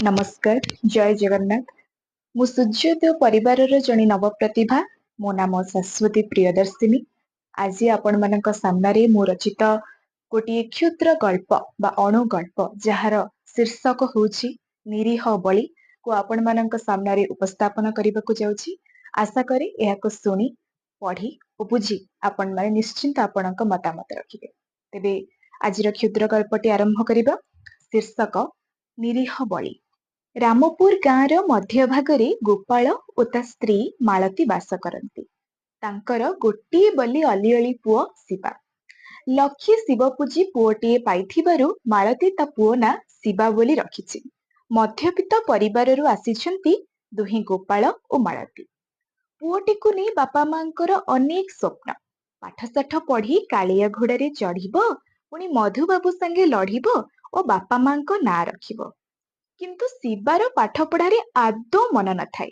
नमस्कार जय जगन्नाथ। मु सूर्योदय परिवार जड़े नवप्रतिभा। मो नाम शाश्वती प्रियदर्शिनी। आज आपण मानक सामने मो रचित गोटे क्षुद्र गल्प बा अणु गल्प जार शीर्षक होची निरीह बलि को आपण मानक सामने उपस्थापन करने को जाउछि। आशा करी एहाको सुनी पढ़ी और बुझी आपण माने निश्चिंत आपणक मतामत रखिबे। तेबे आजिर क्षुद्र गल्पटी आरंभ करिबा। शीर्षक निरीह बलि। रामपुर गाँवर मध्य भागरे गोपाल और ता स्त्री मालती बास करती। तांकर गोटे बोली अलिअली पुओ शिवा। लक्षी शिव पूजी पुओटीए पाइथिबारु मालती ता पुओ ना शिवा बोली रखिछि। मध्यवित्त परिवाररु आसिछन्ति दुही गोपाल और मालती। पुओटीकु नै बापा मांकर अनेक स्वप्न। पाठशाठ पढ़ी कालिया घोड़ारे चढ़िबो, पुणी मधुबाबू संगे लढ़िबो और बापा मांको ना रखिबो। किंतु शिवार पाठ पढ़ारे आदौ मन न थाए।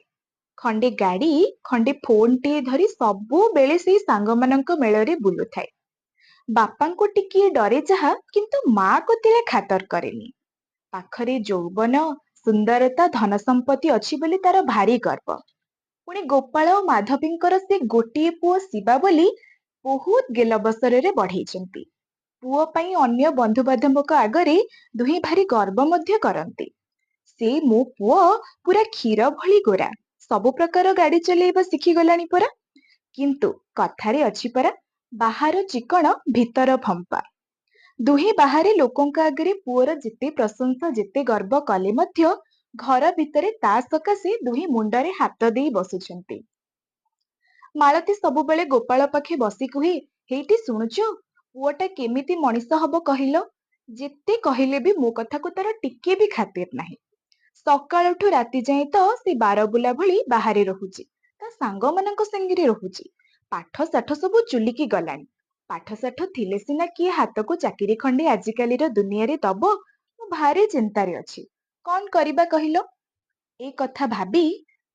खंडे गाड़ी खंडे फोन टे धरी सबु बेले से सांग मानक मेଳରେ बुलु थाए। बापा को टिकिए डरे जहा किंतु माँ को तिले खातर करेनी। पाखरे यौवन सुंदरता धन संपत्ति अछि बोली तार भारी गर्व। पुणी गोपाल और माधवींकर से गोटे पुओ शिवा बोली बहुत गेल बसरे बढ़ेइचंती। पुओ पई अन्य बंधु बांधवक आगरे दुही भारी गर्व मध्य करंती। से मो पुओ पूरा क्षीर भली गोरा, सबु प्रकार गाड़ी चलेबा शिखी गलानी परा। किंतु कथारे अछि परा, बाहर चिकण भीतर भंपा। दुहे बाहरे लोकंक आगरे पुओर जेते प्रशंसा जेते गर्व कले मध्य घर भितरे ता सकाशे दुहे मुंडरे हाथ देई बसुछंती। मालती सबुबेले गोपाल पाखे बसी कुहे, हेटी शुणुचु पुओटा केमिति मनीष हब कहिलो। जेते कहिले भी मो कथा को तार टिके भी खातिर नाही। सकाळठु राति जाए तो से बारबुला भली बाहरे रहुची, ता सांग मानक संगरे रहुची। पाठ साठ सबु चुलिकी गलानी। पाठ साठ थिले सिना किए हाथ को चाकिरी खंडे आजिकालीर दुनिया रे दब। मु भारी चिंतारे अछि, कौन करिबा कहिलो। ए कथा भाबी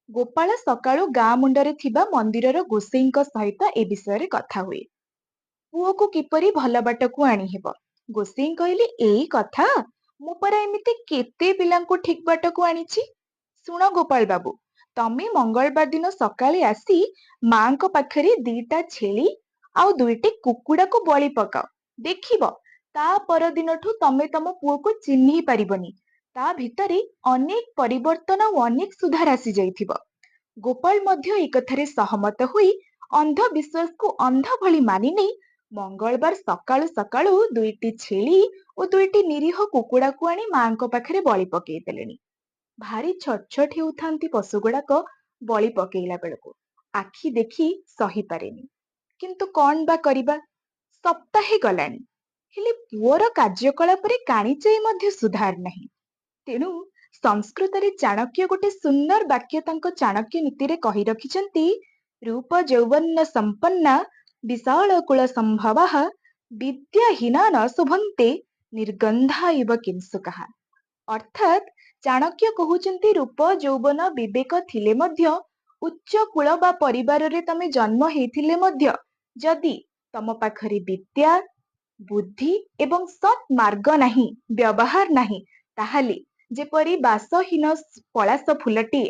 गोपाल सकाळु गाँ मुंडरे थिबा मंदिरर गोसेईंक सहित ए विषय रे कथा हुए। पुओ को किपरि भल बाटकू आनी हेब। गोसेई कहले, एई कथा, मु परा एमिति केते पिलांकु ठीक बाटकू आनीछि। सुण गोपाल बाबू, तमे मंगलबार दिन सकाळे आसी मांको पाखरे दीटा छेली आउ दुईटी कुकुड़ा को बलि पकाओ। देखिब ता पर दिनठु तमे तम पुओ को चिन्ही पारिबनी। ता भितरे अनेक परिवर्तन और अनेक सुधार आसी जाइथिब। गोपाल मध्य ए कथारे सहमत होई अंधविश्वास को अंध भली मानि नै मंगलबार सकाळु सकाळु दुईटी छेली और दुईटी निरीह कुकुड़ा को आनी मांको पाखरे बलि पकेई देलेनी। भारी छटछट हेउथांती पशु गुड़ाक बलि पकेइला बेलको। आखि देखी सही पारेनी, किंतु कौन बा करिबा। सप्ताहे गलानी, हेले पुओर कार्यकलापरे काणीचाई मध्य सुधार नाही। तेणु संस्कृत रे चाणक्य गोटे सुंदर वाक्य तांको चाणक्य नीति रे कहि रखिचंती, रूप यौवन संपन्ना विशाल कुल संभवाः विद्याहीना न शुभन्ते निर्गंधा इव किंसुकाः। अर्थात चाणक्य कहउचंती रूप यौवन विवेक थिले मध्य उच्च कुल बा परिवार रे तमे जन्म हेथिले मध्य जदि तम पाखरे विद्या बुद्धि एवं सत् मार्ग नाही, व्यवहार नाही, ताहाले जेपरि बासहीन पलास फुलटी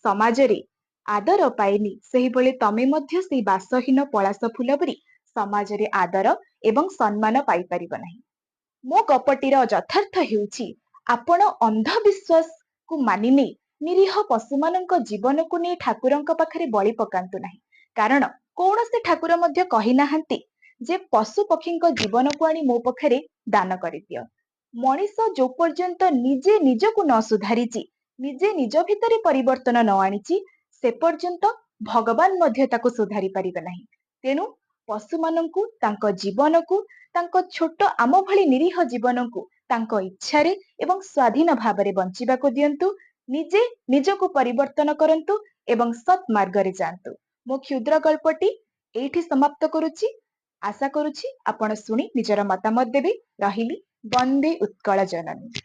समाज रे आदर पाएनी, सेही भले तमे मध्य से बासहीन पलास फुल परी समाज रे आदर एवं सम्मान पाई परिबो नाही। मो गपटीर यथार्थ हेउची, आपण अंधविश्वास को मानि नै निरीह पशु मानक जीवन को नै ठाकुरंक पाखरे बलि पकांतु नाही। कारण कौनसी ठाकुर मध्य कहि नाहंती जे पशु पक्षींक जीवन को आनी मो पखरे दान करिदियो। मनीष जो पर्यंत निजे निजको न सुधारिची, निजे निज भितरे परिवर्तन न आनिची, से पर्यंत भगवान मध्य ताको सुधारी परिबे नाही। तेणु पशु मानंकु तांको जीवन को, तांको छोट आम भली निरीह जीवन को तांको इच्छारे एवं स्वाधीन भावरे बंचिबा को दियंतु। निजे निजको परिवर्तन करंतु एवं सत् मार्गरे जांतु। मो क्षुद्र गल्पटी एठी समाप्त करुची। आशा करुची आपण सुनी निजर मतामत देबे। रहिली, वंदे उत्कल जननी।